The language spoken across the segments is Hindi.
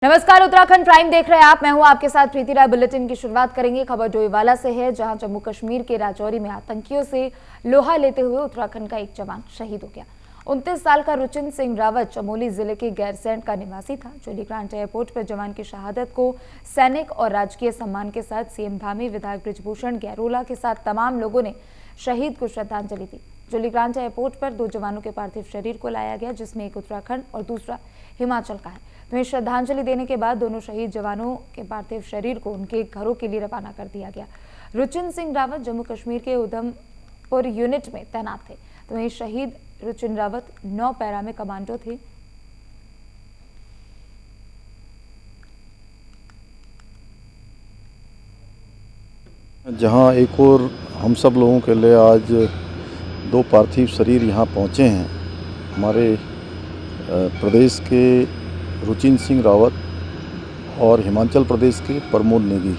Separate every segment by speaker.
Speaker 1: नमस्कार, उत्तराखंड प्राइम देख रहे हैं आप। मैं हूं आपके साथ प्रीति राय। बुलेटिन की शुरुआत करेंगे खबर डोईवाला से है, जहां जम्मू कश्मीर के राजौरी में आतंकियों से लोहा लेते हुए उत्तराखंड का एक जवान शहीद हो गया। 29 साल का रुचिन सिंह रावत चमोली जिले के गैरसैंण का निवासी था। जोलीग्रांट एयरपोर्ट पर जवान की शहादत को सैनिक और राजकीय सम्मान के साथ सीएम धामी, विधायक बृजभूषण गैरोला के साथ तमाम लोगों ने शहीद को श्रद्धांजलि दी। जोलीग्रांट एयरपोर्ट पर 2 जवानों के पार्थिव शरीर को लाया गया, जिसमें एक उत्तराखंड और दूसरा हिमाचल का है। वहीं श्रद्धांजलि देने के बाद दोनों शहीद जवानों के पार्थिव शरीर को उनके घरों के लिए रवाना कर दिया गया। रुचिन सिंह रावत जम्मू कश्मीर के उधमपुर यूनिट में तैनात थे। तो वहीं शहीद रुचिन रावत 9 पैरा में कमांडो थे।
Speaker 2: जहां एक और हम सब लोगों के लिए आज 2 पार्थिव शरीर यहां पहुंचे हैं। हमारे प्रदेश के रुचिन सिंह रावत और हिमाचल प्रदेश के प्रमोद नेगी,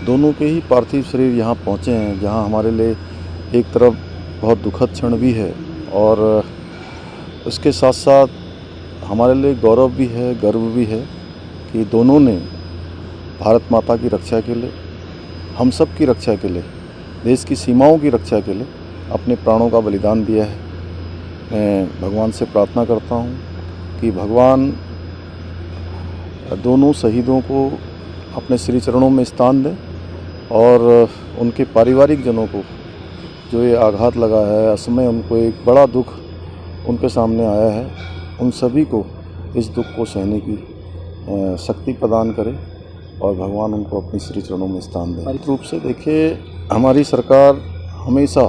Speaker 2: दोनों के ही पार्थिव शरीर यहां पहुंचे हैं। जहां हमारे लिए एक तरफ बहुत दुखद क्षण भी है और उसके साथ साथ हमारे लिए गौरव भी है, गर्व भी है कि दोनों ने भारत माता की रक्षा के लिए, हम सब की रक्षा के लिए, देश की सीमाओं की रक्षा के लिए अपने प्राणों का बलिदान दिया है। मैं भगवान से प्रार्थना करता हूँ कि भगवान दोनों शहीदों को अपने श्री चरणों में स्थान दें और उनके पारिवारिक जनों को जो ये आघात लगा है, असमय उनको एक बड़ा दुख उनके सामने आया है, उन सभी को इस दुख को सहने की शक्ति प्रदान करे और भगवान उनको अपनी श्री चरणों में स्थान दें। निश्चित रूप से देखिए, हमारी सरकार हमेशा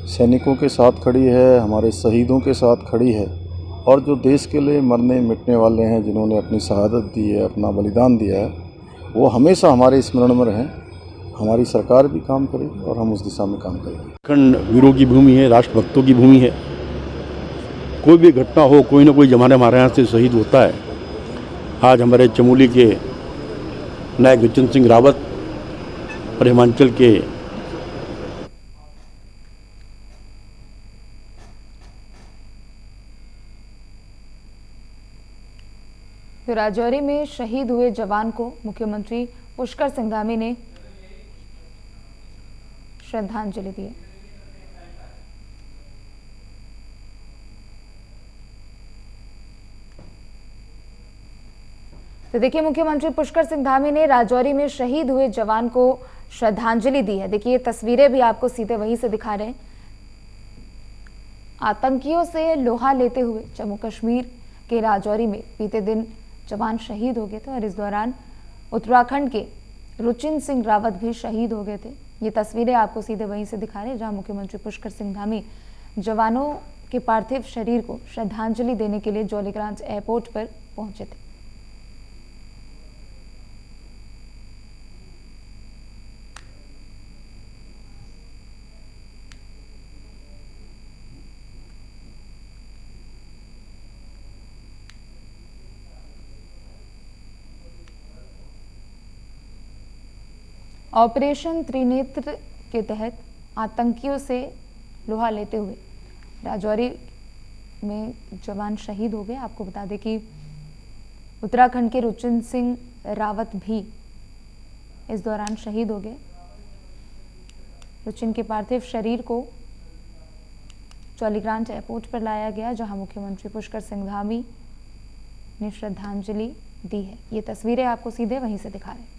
Speaker 2: सैनिकों के साथ खड़ी है, हमारे शहीदों के साथ खड़ी है और जो देश के लिए मरने मिटने वाले हैं, जिन्होंने अपनी शहादत दी है, अपना बलिदान दिया है, वो हमेशा हमारे स्मरण में रहें। हमारी सरकार भी काम करेगी और हम उस दिशा में काम करेंगे।
Speaker 3: उत्तराखंड वीरों की भूमि है, राष्ट्रभक्तों की भूमि है। कोई भी घटना हो, कोई ना कोई जमाने हमारे यहाँ से शहीद होता है। आज हमारे चमोली के नायक रुचिन सिंह रावत और हिमाचल के
Speaker 1: तो राजौरी में शहीद हुए जवान को मुख्यमंत्री पुष्कर सिंह धामी ने श्रद्धांजलि दी। तो देखिए, मुख्यमंत्री पुष्कर सिंह धामी ने राजौरी में शहीद हुए जवान को श्रद्धांजलि दी है। देखिए, तस्वीरें भी आपको सीधे वहीं से दिखा रहे हैं। आतंकियों से लोहा लेते हुए जम्मू कश्मीर के राजौरी में बीते दिन जवान शहीद हो गए थे और इस दौरान उत्तराखंड के रुचिन सिंह रावत भी शहीद हो गए थे। ये तस्वीरें आपको सीधे वहीं से दिखा रहे हैं, जहां मुख्यमंत्री पुष्कर सिंह धामी जवानों के पार्थिव शरीर को श्रद्धांजलि देने के लिए जोलीग्रांट एयरपोर्ट पर पहुंचे थे। ऑपरेशन त्रिनेत्र के तहत आतंकियों से लोहा लेते हुए राजौरी में जवान शहीद हो गए। आपको बता दें कि उत्तराखंड के रुचिन सिंह रावत भी इस दौरान शहीद हो गए। रुचिन के पार्थिव शरीर को जोलीग्रांट एयरपोर्ट पर लाया गया, जहां मुख्यमंत्री पुष्कर सिंह धामी ने श्रद्धांजलि दी है। ये तस्वीरें आपको सीधे वहीं से दिखा रहे हैं।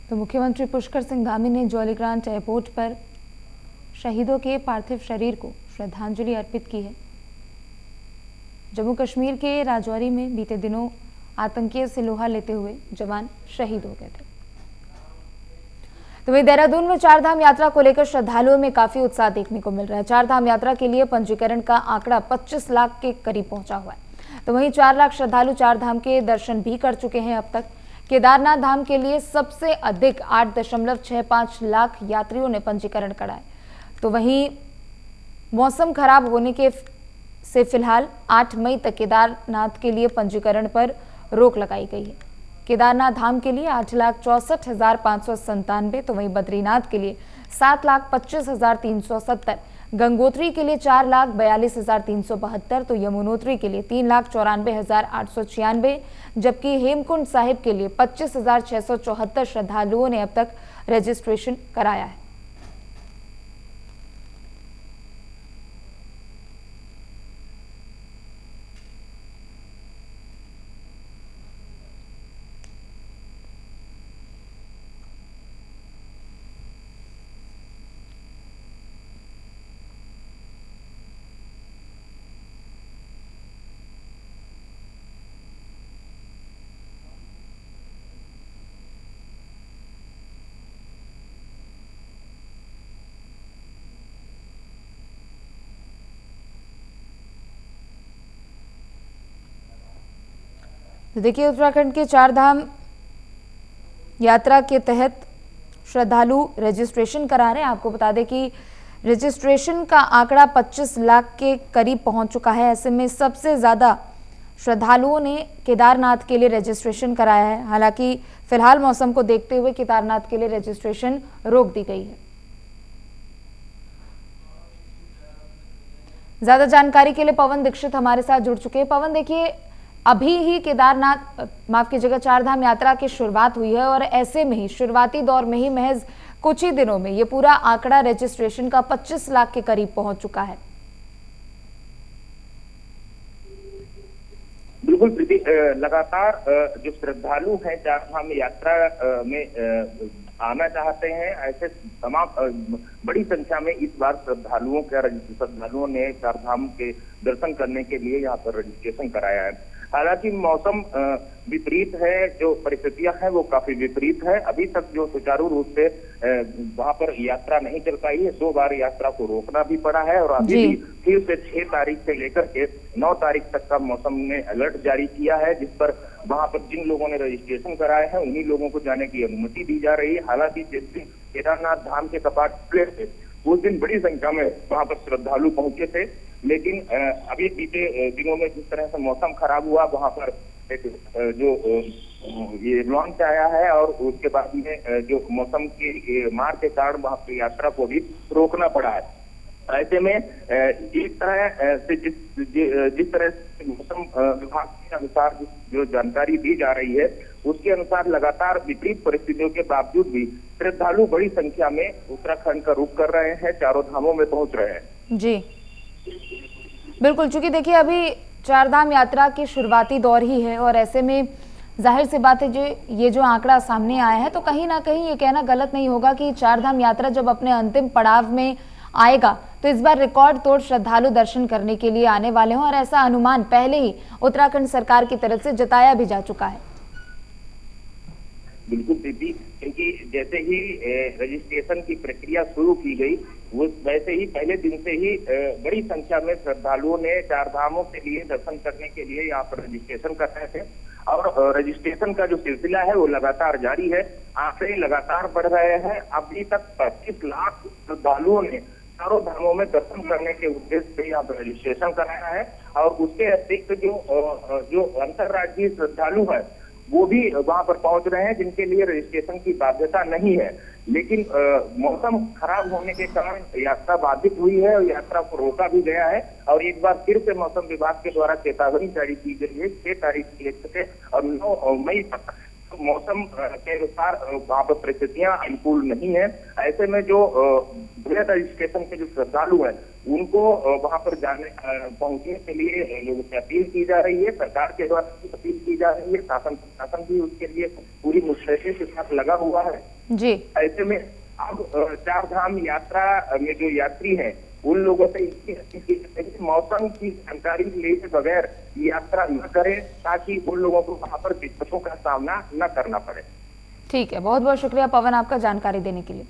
Speaker 1: तो मुख्यमंत्री पुष्कर सिंह धामी ने जोलीग्रांट एयरपोर्ट पर शहीदों के पार्थिव शरीर को श्रद्धांजलि अर्पित की है। जम्मू कश्मीर के राजौरी में बीते दिनों आतंकियों से लोहा लेते हुए जवान शहीद हो गए थे। तो वहीं देहरादून में चारधाम यात्रा को लेकर श्रद्धालुओं में काफी उत्साह देखने को मिल रहा है। चारधाम यात्रा के लिए पंजीकरण का आंकड़ा 25 लाख के करीब पहुंचा हुआ है। तो वहीं 4 लाख श्रद्धालु चारधाम के दर्शन भी कर चुके हैं अब तक। केदारनाथ धाम के लिए सबसे अधिक 8.65 लाख यात्रियों ने पंजीकरण कराया। तो वहीं मौसम खराब होने के से फिलहाल 8 मई तक केदारनाथ के लिए पंजीकरण पर रोक लगाई गई है। केदारनाथ धाम के लिए 8,64,597, तो वहीं बद्रीनाथ के लिए 7,25,370, गंगोत्री के लिए 4,42,372, तो यमुनोत्री के लिए 3,94,896, जबकि हेमकुंड साहिब के लिए 25,674 श्रद्धालुओं ने अब तक रजिस्ट्रेशन कराया है। तो देखिए, उत्तराखंड के चारधाम यात्रा के तहत श्रद्धालु रजिस्ट्रेशन करा रहे हैं। आपको बता दें कि रजिस्ट्रेशन का आंकड़ा 25 लाख के करीब पहुंच चुका है। ऐसे में सबसे ज़्यादा श्रद्धालुओं ने केदारनाथ के लिए रजिस्ट्रेशन कराया है। हालांकि फिलहाल मौसम को देखते हुए केदारनाथ के लिए रजिस्ट्रेशन रोक दी गई है। ज़्यादा जानकारी के लिए पवन दीक्षित हमारे साथ जुड़ चुके हैं। पवन, देखिए, अभी ही माफ कीजिएगा, चारधाम यात्रा की शुरुआत हुई है और ऐसे में ही शुरुआती दौर में ही महज कुछ ही दिनों में ये पूरा आंकड़ा रजिस्ट्रेशन का 25 लाख के करीब पहुंच चुका है।
Speaker 4: बिल्कुल प्रीति, लगातार जो श्रद्धालु हैं चारधाम यात्रा में आना चाहते हैं, ऐसे तमाम बड़ी संख्या में इस बार श्रद्धालुओं ने चारधाम के दर्शन करने के लिए यहाँ पर रजिस्ट्रेशन कराया है। हालांकि मौसम विपरीत है, जो परिस्थितियां हैं वो काफी विपरीत है। अभी तक जो सुचारू रूप से वहां पर यात्रा नहीं चल पाई है। 2 बार यात्रा को रोकना भी पड़ा है और अभी भी फिर से 6 तारीख से लेकर के 9 तारीख तक का मौसम ने अलर्ट जारी किया है, जिस पर वहां पर जिन लोगों ने रजिस्ट्रेशन कराए हैं उन्हीं लोगों को जाने की अनुमति दी जा रही है। हालांकि जिस दिन केदारनाथ धाम के कपाट खुले थे उस दिन बड़ी संख्या में वहां पर श्रद्धालु पहुंचे थे, लेकिन अभी बीते दिनों में जिस तरह से मौसम खराब हुआ, वहां पर एक जो ये लॉन्च आया है और उसके बाद में जो मौसम की मार के कारण वहां पर यात्रा को भी रोकना पड़ा है। ऐसे में एक तरह से जिस तरह से मौसम विभाग के अनुसार जो जानकारी दी जा रही है उसके अनुसार लगातार विपरीत परिस्थितियों के बावजूद भी श्रद्धालु बड़ी संख्या में उत्तराखंड का रुख कर रहे हैं, चारों धामों में पहुंच रहे हैं।
Speaker 1: जी बिल्कुल, चूंकि देखिए अभी चारधाम यात्रा की शुरुआती दौर ही है और ऐसे में जाहिर सी बात है ये जो आंकड़ा सामने आया है तो कहीं ना कहीं ये कहना गलत नहीं होगा कि चारधाम यात्रा जब अपने अंतिम पड़ाव में आएगा तो इस बार रिकॉर्ड तोड़ श्रद्धालु दर्शन करने के लिए आने वाले हों और ऐसा अनुमान पहले ही उत्तराखंड सरकार की तरफ से जताया भी जा चुका है।
Speaker 4: बिल्कुल दीदी, क्योंकि जैसे ही रजिस्ट्रेशन की प्रक्रिया शुरू की गई वैसे ही पहले दिन से ही बड़ी संख्या में श्रद्धालुओं ने चारधामों के लिए दर्शन करने के लिए यहाँ पर रजिस्ट्रेशन कर रहे थे और रजिस्ट्रेशन का जो सिलसिला है वो लगातार जारी है। आंकड़े लगातार बढ़ रहे हैं। अभी तक 25 लाख श्रद्धालुओं ने चारों धामों में दर्शन करने के उद्देश्य से यहाँ पर रजिस्ट्रेशन कराया है और उसके अतिरिक्त जो अंतर्राज्यीय श्रद्धालु है वो भी वहां पर पहुंच रहे हैं जिनके लिए रजिस्ट्रेशन की बाध्यता नहीं है, लेकिन मौसम खराब होने के कारण यात्रा बाधित हुई है और यात्रा को रोका भी गया है और एक बार फिर से मौसम विभाग के द्वारा चेतावनी जारी की गई है 6 तारीख से और 9 मई तक मौसम के अनुसार वहां पर परिस्थितियां अनुकूल नहीं है। ऐसे में जो बिना रजिस्ट्रेशन के जो श्रद्धालु हैं उनको वहां पर पहुंचने के लिए लोगों से अपील की जा रही है, सरकार के द्वारा अपील की जा रही है, शासन भी उसके लिए पूरी मुस्तैदी के साथ लगा हुआ है जी। ऐसे में अब चारधाम यात्रा में जो यात्री हैं उन लोगों से मौसम की जानकारी लेके बगैर यात्रा न करें, ताकि उन लोगों को वहां पर दिक्कतों का सामना न करना पड़े।
Speaker 1: ठीक है, बहुत बहुत शुक्रिया पवन आपका जानकारी देने के लिए।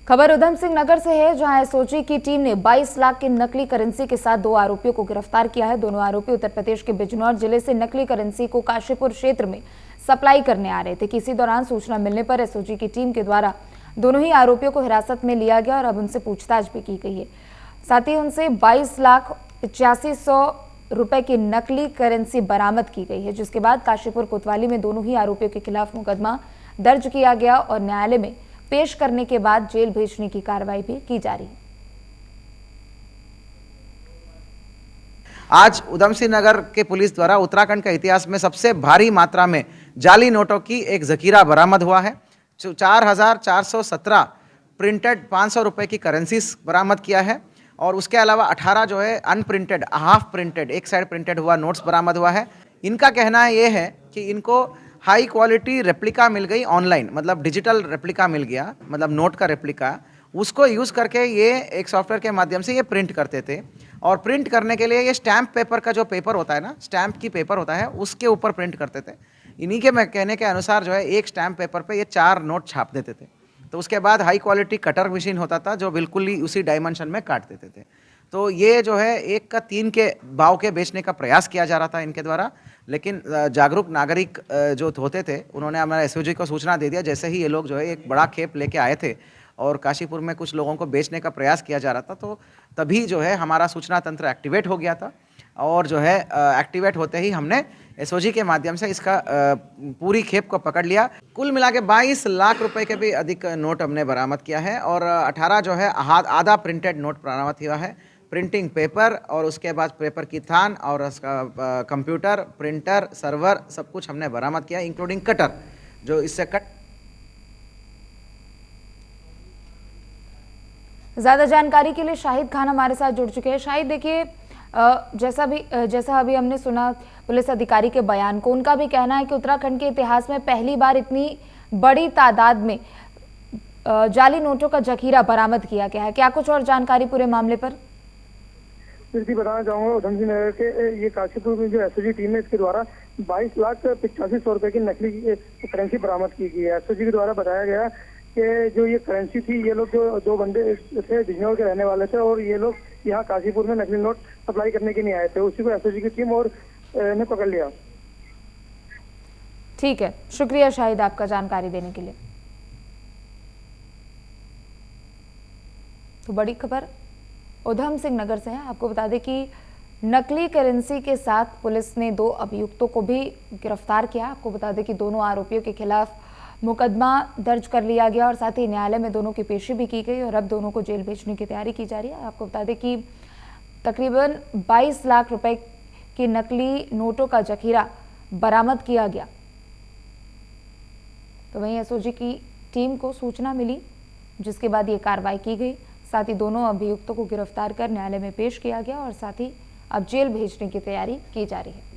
Speaker 1: खबर उधम सिंह नगर से है, जहां एसओजी की टीम ने 22 लाख की नकली करेंसी के साथ 2 आरोपियों को गिरफ्तार किया है। दोनों आरोपी उत्तर प्रदेश के बिजनौर जिले से नकली करेंसी को काशीपुर क्षेत्र में सप्लाई करने आ रहे थे। किसी दौरान सूचना मिलने पर एसओजी की टीम के द्वारा दोनों ही आरोपियों को हिरासत में लिया गया और अब उनसे पूछताछ भी की गई है। साथ ही उनसे 22,85,100 रुपए की नकली करेंसी बरामद की गई है, जिसके बाद काशीपुर कोतवाली में दोनों ही आरोपियों के खिलाफ मुकदमा दर्ज किया गया और न्यायालय में पेश करने के बाद जेल भेजने की कार्रवाई भी की जा रही है।
Speaker 5: आज उधम सिंह नगर के पुलिस द्वारा उत्तराखंड के इतिहास में सबसे भारी मात्रा में जाली नोटों की एक जखीरा बरामद हुआ है। 4,417 प्रिंटेड 500 रुपए की करेंसीज बरामद किया है और उसके अलावा 18 जो है अनप्रिंटेड, हाफ प्रिंटेड, एक साइड प्रिंटेड हुआ नोट्स बरामद हुआ है। इनका कहना ये है कि इनको हाई क्वालिटी रेप्लिका मिल गई ऑनलाइन, मतलब डिजिटल रेप्लिका मिल गया, मतलब नोट का रेप्लिका, उसको यूज़ करके ये एक सॉफ्टवेयर के माध्यम से ये प्रिंट करते थे और प्रिंट करने के लिए ये स्टैम्प पेपर का जो पेपर होता है ना, स्टैम्प की पेपर होता है, उसके ऊपर प्रिंट करते थे। इन्हीं के मैं कहने के अनुसार जो है एक स्टैम्प पेपर पे ये 4 नोट छाप देते थे। तो उसके बाद हाई क्वालिटी कटर मशीन होता था जो बिल्कुल ही उसी डायमेंशन में काट देते थे। तो ये जो है 1 का 3 के भाव के बेचने का प्रयास किया जा रहा था इनके द्वारा, लेकिन जागरूक नागरिक जो होते थे उन्होंने हमारे एसओजी को सूचना दे दिया। जैसे ही ये लोग जो है एक बड़ा खेप लेके आए थे और काशीपुर में कुछ लोगों को बेचने का प्रयास किया जा रहा था, तो तभी जो है हमारा सूचना तंत्र एक्टिवेट हो गया था और जो है एक्टिवेट होते ही हमने एसओजी के माध्यम से इसका पूरी खेप को पकड़ लिया। कुल मिला के 22 लाख रुपए के भी अधिक नोट हमने बरामद किया है और 18 जो है आधा प्रिंटेड नोट बरामद हुआ है। प्रिंटिंग पेपर और उसके बाद पेपर की थान और उसका कंप्यूटर, प्रिंटर, सर्वर सब कुछ हमने बरामद किया, इंक्लूडिंग कटर जो इससे कट।
Speaker 1: ज्यादा जानकारी के लिए शाहिद खान हमारे साथ जुड़ चुके हैं। शाहिद, देखिए जैसा अभी हमने सुना पुलिस अधिकारी के बयान को, उनका भी कहना है कि उत्तराखंड के इतिहास में पहली बार इतनी बड़ी तादाद में जाली नोटों का जखीरा बरामद किया गया है। क्या कुछ और जानकारी पूरे मामले पर?
Speaker 6: जी बताना चाहूंगा, उधम सिंह नगर के ये काशीपुर में जो एसओजी टीम है इसके द्वारा 22,85,100 रुपए की नकली करेंसी बरामद की गई है। एसओजी के द्वारा बताया गया कि जो ये करेंसी थी, ये लोग जो 2 बंदे थे बिजनौर के रहने वाले थे और ये लोग यहाँ काशीपुर में नकली नोट सप्लाई करने के लिए आए थे। उसी को एसओजी की टीम और ने पकड़ लिया।
Speaker 1: ठीक है, शुक्रिया शाहिद आपका जानकारी देने के लिए। तो बड़ी खबर उधम सिंह नगर से है। आपको बता दें कि नकली करेंसी के साथ पुलिस ने 2 अभियुक्तों को भी गिरफ्तार किया। आपको बता दें कि दोनों आरोपियों के खिलाफ मुकदमा दर्ज कर लिया गया और साथ ही न्यायालय में दोनों की पेशी भी की गई और अब दोनों को जेल भेजने की तैयारी की जा रही है। आपको बता दें कि तकरीबन 22 लाख रुपए की नकली नोटों का जखीरा बरामद किया गया। तो वहीं एसओजी की टीम को सूचना मिली, जिसके बाद ये कार्रवाई की गई। साथ ही दोनों अभियुक्तों को गिरफ्तार कर न्यायालय में पेश किया गया और साथ ही अब जेल भेजने की तैयारी की जा रही है।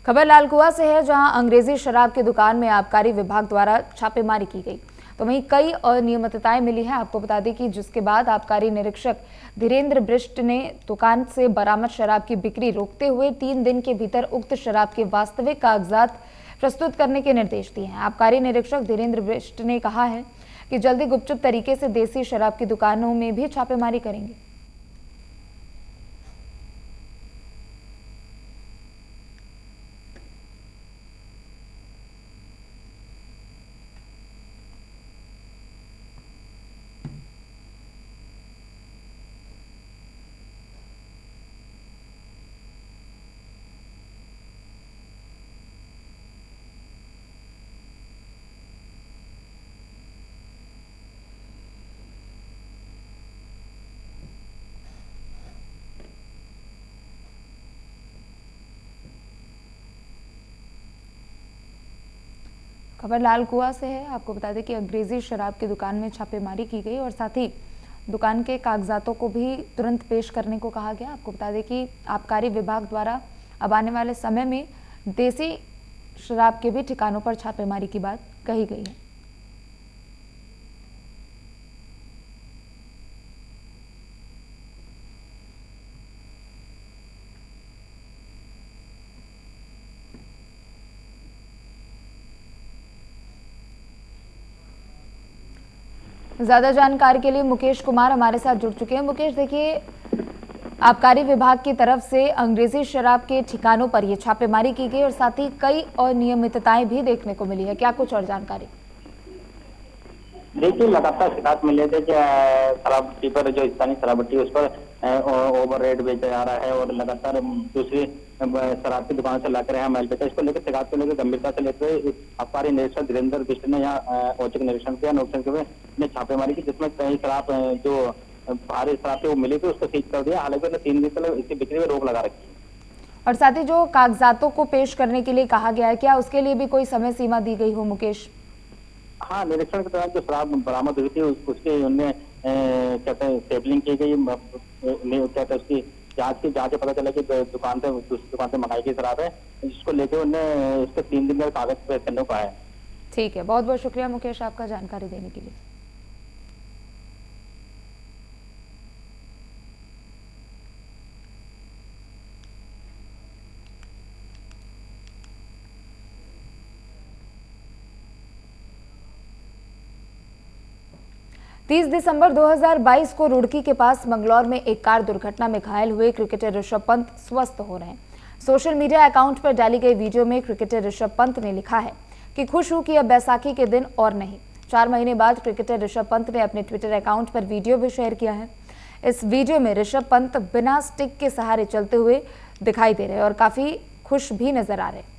Speaker 1: खबर लालकुआ से है, जहां अंग्रेजी शराब की दुकान में आबकारी विभाग द्वारा छापेमारी की गई। तो वहीं कई अनियमितताएं मिली हैं। आपको बता दें कि जिसके बाद आबकारी निरीक्षक धीरेन्द्र बिष्ट ने दुकान से बरामद शराब की बिक्री रोकते हुए 3 दिन के भीतर उक्त शराब के वास्तविक कागजात प्रस्तुत करने के निर्देश दिए हैं। आबकारी निरीक्षक धीरेन्द्र बिष्ट ने कहा है कि जल्दी गुपचुप तरीके से देसी शराब की दुकानों में भी छापेमारी करेंगे। खबर लालकुआ से है। आपको बता दें कि अंग्रेजी शराब की दुकान में छापेमारी की गई और साथ ही दुकान के कागजातों को भी तुरंत पेश करने को कहा गया। आपको बता दें कि आबकारी विभाग द्वारा अब आने वाले समय में देसी शराब के भी ठिकानों पर छापेमारी की बात कही गई है। ज्यादा जानकारी के लिए मुकेश कुमार हमारे साथ जुड़ चुके हैं। मुकेश, देखिए, आबकारी विभाग की तरफ से अंग्रेजी शराब के ठिकानों पर यह छापेमारी की गई और साथ ही कई अनियमितताएं भी देखने को मिली है, क्या कुछ और जानकारी?
Speaker 7: देखिए, लगातार शिकायत मिले थे कि शराब भट्टी पर, जो स्थानीय शराब भट्टी उस पर ओवर रेट बेचा जा रहा है और लगातार दूसरी शराब की दुकान से लाकर यहाँ माल बेचा। इसको लेकर शिकायत को लेकर गंभीरता से लेते हुए आबकारी निरीक्षक धीरेन्द्र बिष्ट ने यहाँ औचक निरीक्षण किया। निरीक्षण में छापेमारी की, जिसमें कई शराब जो भारी शराब थे वो मिली थी, उसको सीज कर दिया। हालांकि उन्हें 3 दिन तक इसकी बिक्री में रोक लगा रखी है।
Speaker 1: और साथ ही जो कागजातों को पेश करने के लिए कहा गया है, क्या उसके लिए भी कोई समय सीमा दी गई हो मुकेश?
Speaker 7: हाँ, निरीक्षण के दौरान जो शराब बरामद हुई थी उसके उनमें कहते हैं सैंपलिंग की गई, कहते हैं उसकी जांच से पता चला कि दुकान से मंगाई गई शराब है, जिसको लेकर उन्हें इसके 3 दिन का कागज पेश करने को है।
Speaker 1: ठीक है, बहुत बहुत शुक्रिया मुकेश आपका जानकारी देने के लिए। तीस दिसंबर 2022 को रुड़की के पास मंगलौर में एक कार दुर्घटना में घायल हुए क्रिकेटर ऋषभ पंत स्वस्थ हो रहे हैं। सोशल मीडिया अकाउंट पर डाली गई वीडियो में क्रिकेटर ऋषभ पंत ने लिखा है कि खुश हूं कि अब बैसाखी के दिन और नहीं। 4 महीने बाद क्रिकेटर ऋषभ पंत ने अपने ट्विटर अकाउंट पर वीडियो भी शेयर किया है। इस वीडियो में ऋषभ पंत बिना स्टिक के सहारे चलते हुए दिखाई दे रहे हैं और काफी खुश भी नजर आ रहे हैं।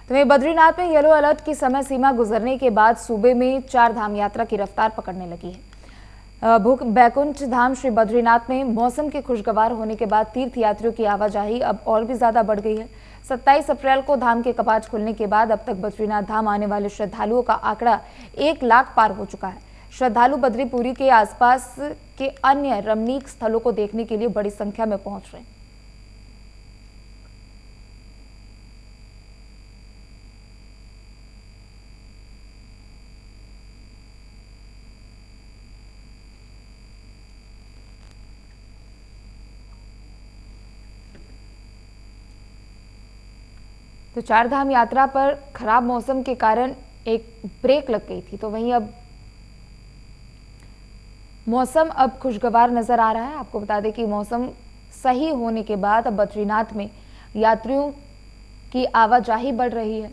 Speaker 1: तो वहीं बद्रीनाथ में येलो अलर्ट की समय सीमा गुजरने के बाद सूबे में 4 धाम यात्रा की रफ्तार पकड़ने लगी है। बैकुंठ धाम श्री बद्रीनाथ में मौसम के खुशगवार होने के बाद तीर्थ यात्रियों की आवाजाही अब और भी ज्यादा बढ़ गई है। 27 अप्रैल को धाम के कपाट खुलने के बाद अब तक बद्रीनाथ धाम आने वाले श्रद्धालुओं का आंकड़ा 1 लाख पार हो चुका है। श्रद्धालु बद्रीपुरी के आसपास के अन्य रमणीक स्थलों को देखने के लिए बड़ी संख्या में पहुंच रहे हैं। तो 4 धाम यात्रा पर खराब मौसम के कारण एक ब्रेक लग गई थी, तो वहीं अब मौसम अब खुशगवार नजर आ रहा है। आपको बता दें कि मौसम सही होने के बाद अब बद्रीनाथ में यात्रियों की आवाजाही बढ़ रही है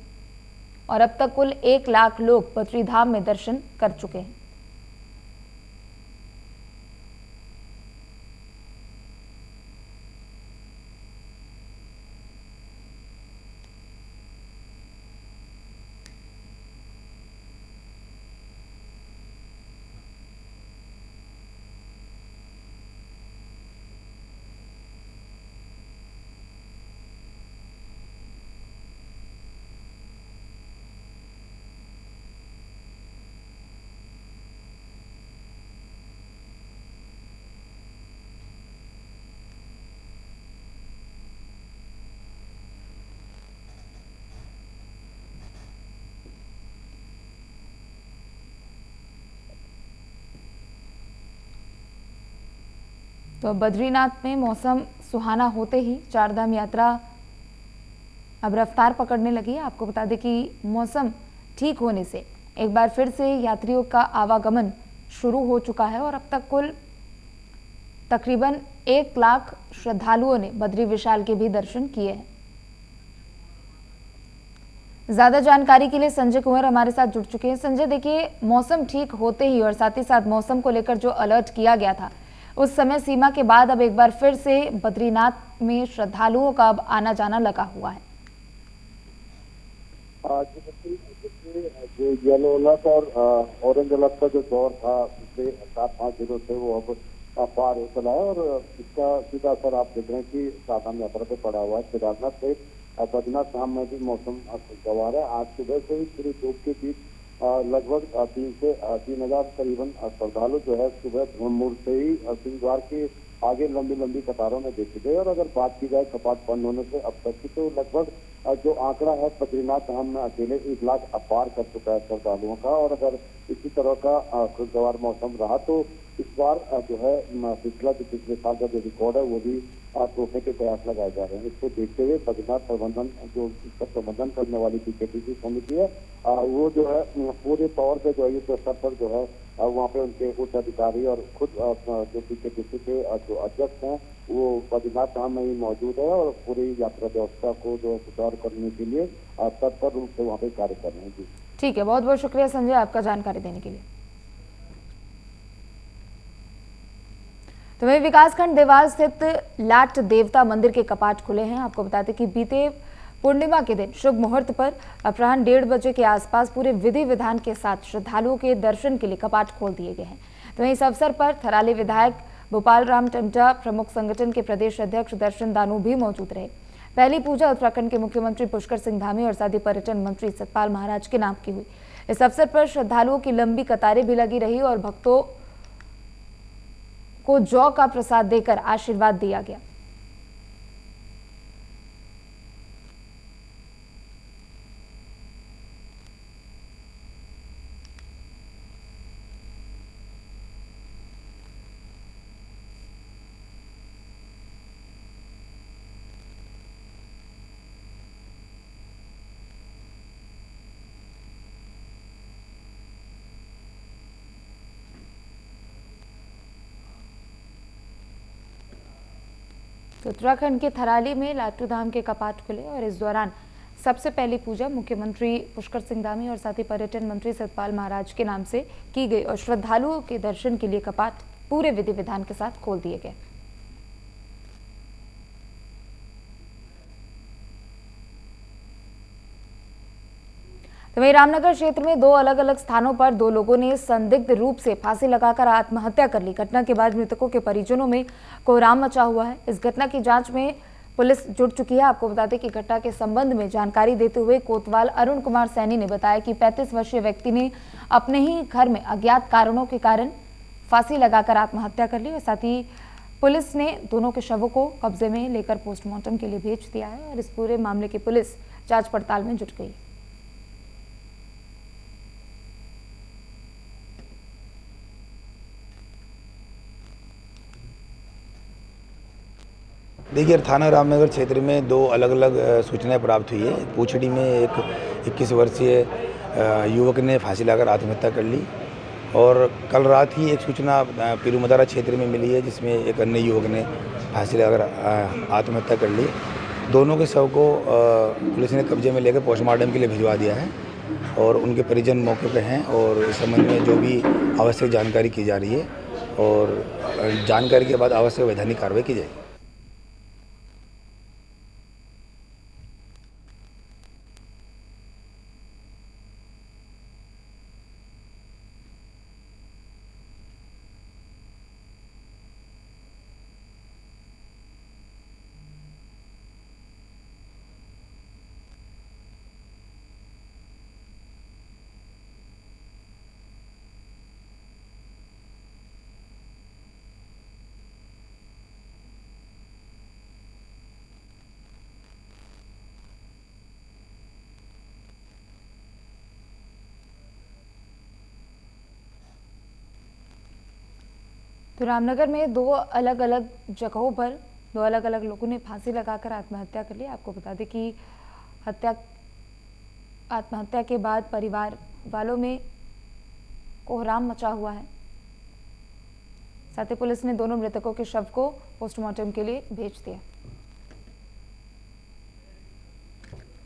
Speaker 1: और अब तक कुल 1 लाख लोग बद्री धाम में दर्शन कर चुके हैं। तो बद्रीनाथ में मौसम सुहाना होते ही 4 धाम यात्रा अब रफ्तार पकड़ने लगी है। आपको बता दें कि मौसम ठीक होने से एक बार फिर से यात्रियों का आवागमन शुरू हो चुका है और अब तक कुल तकरीबन 1 लाख श्रद्धालुओं ने बद्री विशाल के भी दर्शन किए हैं। ज्यादा जानकारी के लिए संजय कुंवर हमारे साथ जुड़ चुके हैं। संजय, देखिए, मौसम ठीक होते ही और साथ ही साथ मौसम को लेकर जो अलर्ट किया गया था उस समय सीमा के बाद अब एक बार फिर से बद्रीनाथ में श्रद्धालुओं का अब आना जाना लगा हुआ है।
Speaker 8: जो येलो अलर्ट और ऑरेंज अलर्ट का जो दौर था पिछले 4-5 दिनों से वो अब पार चला है और इसका सीधा असर आप देख रहे हैं कि चारधाम यात्रा पे पड़ा हुआ है। केदारनाथ सहित बद्रीनाथ धाम में भी मौसम खुशगवार है। आज सुबह से ही पूरी धूप के बीच लगभग 3 से 3,000 करीबन श्रद्धालु जो है सुबह भ्रम मुहूर्त से ही सिंह द्वार के आगे लंबी लंबी कतारों में देखे गए। और अगर बात की जाए कपाट बंद होने से अब तक की, तो लगभग जो आंकड़ा है बद्रीनाथ धाम में अकेले 1 लाख अपार कर चुका है श्रद्धालुओं का। और अगर इसी तरह का खुशगवार मौसम रहा तो इस बार जो है पिछले साल का जो रिकॉर्ड है वो भी तोड़ने के प्रयास लगाए जा रहे हैं। इसको देखते हुए बद्रीनाथ प्रबंधन जो इसका प्रबंधन करने वाली पीकेटीसी समिति है वो जो है पूरे तौर पे जो है युद्ध स्तर पर जो है वहाँ पे उनके उच्च अधिकारी और खुद जो पीकेटीसी के जो अध्यक्ष हैं वो बद्रीनाथ धाम में ही मौजूद है और पूरी यात्रा व्यवस्था को जो है सुचारू करने के लिए तत्पर रूप से वहाँ पे कार्य कर रहे हैं। जी
Speaker 1: ठीक है, बहुत बहुत शुक्रिया संजय आपका जानकारी देने के लिए। तो वही विकासखंड देवाल स्थित लाट देवता मंदिर के कपाट खुले हैं। आपको बता दें कि बीते पूर्णिमा के दिन शुभ मुहूर्त पर अपराह्न 1:30 बजे के आसपास पूरे विधि विधान के साथ श्रद्धालुओं के दर्शन के लिए कपाट खोल दिए गए हैं। तो वहीं इस अवसर पर थराली विधायक भोपाल राम टंटा, प्रमुख संगठन के प्रदेश अध्यक्ष दर्शन दानू भी मौजूद रहे। पहली पूजा उत्तराखंड के मुख्यमंत्री पुष्कर सिंह धामी और साथ ही पर्यटन मंत्री सतपाल महाराज के नाम की हुई। इस अवसर पर श्रद्धालुओं की लंबी कतारें भी लगी रही और भक्तों को जौ का प्रसाद देकर आशीर्वाद दिया गया। तो उत्तराखंड के थराली में लाटू धाम के कपाट खुले और इस दौरान सबसे पहली पूजा मुख्यमंत्री पुष्कर सिंह धामी और साथ ही पर्यटन मंत्री सतपाल महाराज के नाम से की गई और श्रद्धालुओं के दर्शन के लिए कपाट पूरे विधि विधान के साथ खोल दिए गए। तो वहीं रामनगर क्षेत्र में 2 अलग अलग स्थानों पर 2 लोगों ने संदिग्ध रूप से फांसी लगाकर आत्महत्या कर ली। घटना के बाद मृतकों के परिजनों में कोहराम मचा हुआ है। इस घटना की जांच में पुलिस जुट चुकी है। आपको बता दें कि घटना के संबंध में जानकारी देते हुए कोतवाल अरुण कुमार सैनी ने बताया कि 35 वर्षीय व्यक्ति ने अपने ही घर में अज्ञात कारणों के कारण फांसी लगाकर आत्महत्या कर ली और साथ ही पुलिस ने दोनों के शवों को कब्जे में लेकर पोस्टमार्टम के लिए भेज दिया है और इस पूरे मामले की पुलिस जांच पड़ताल में जुट गई।
Speaker 9: देखिए, थाना रामनगर क्षेत्र में 2 अलग अलग सूचनाएं प्राप्त हुई है। पूछड़ी में एक 21 वर्षीय युवक ने फांसी लगाकर आत्महत्या कर ली और कल रात ही एक सूचना पीरूमदारा क्षेत्र में मिली है जिसमें एक अन्य युवक ने फांसी लगाकर आत्महत्या कर ली। दोनों के शव को पुलिस ने कब्जे में लेकर पोस्टमार्टम के लिए भिजवा दिया है और उनके परिजन मौके पर हैं और इस संबंध में जो भी आवश्यक जानकारी की जा रही है और जानकारी के बाद आवश्यक वैधानिक कार्रवाई की जाएगी।
Speaker 1: तो रामनगर में 2 अलग अलग जगहों पर 2 अलग अलग लोगों ने फांसी लगाकर आत्महत्या कर ली। आपको बता दें कि आत्महत्या के बाद परिवार वालों में कोहराम मचा हुआ है। साथ ही पुलिस ने दोनों मृतकों के शव को पोस्टमार्टम के लिए भेज दिया।